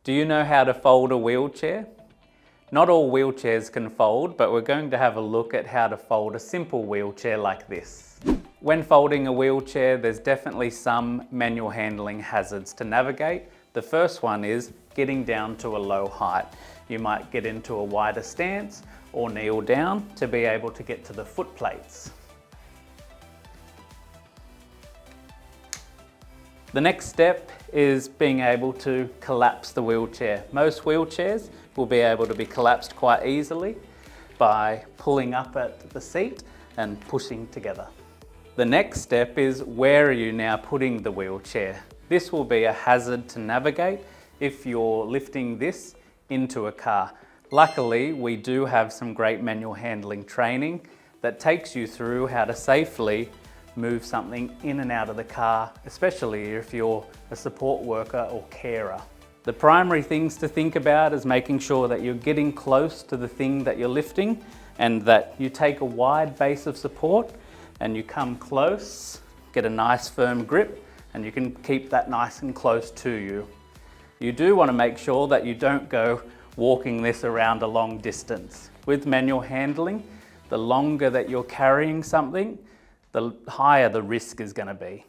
Do you know how to fold a wheelchair? Not all wheelchairs can fold, but we're going to have a look at how to fold a simple wheelchair like this. When folding a wheelchair, there's definitely some manual handling hazards to navigate. The first one is getting down to a low height. You might get into a wider stance or kneel down to be able to get to the foot plates. The next step is being able to collapse the wheelchair. Most wheelchairs will be able to be collapsed quite easily by pulling up at the seat and pushing together. The next step is, where are you now putting the wheelchair? This will be a hazard to navigate if you're lifting this into a car. Luckily, we do have some great manual handling training that takes you through how to safely move something in and out of the car, especially if you're a support worker or carer. The primary things to think about is making sure that you're getting close to the thing that you're lifting and that you take a wide base of support and you come close, get a nice firm grip, and you can keep that nice and close to you. You do want to make sure that you don't go walking this around a long distance. With manual handling, the longer that you're carrying something, the higher the risk is going to be.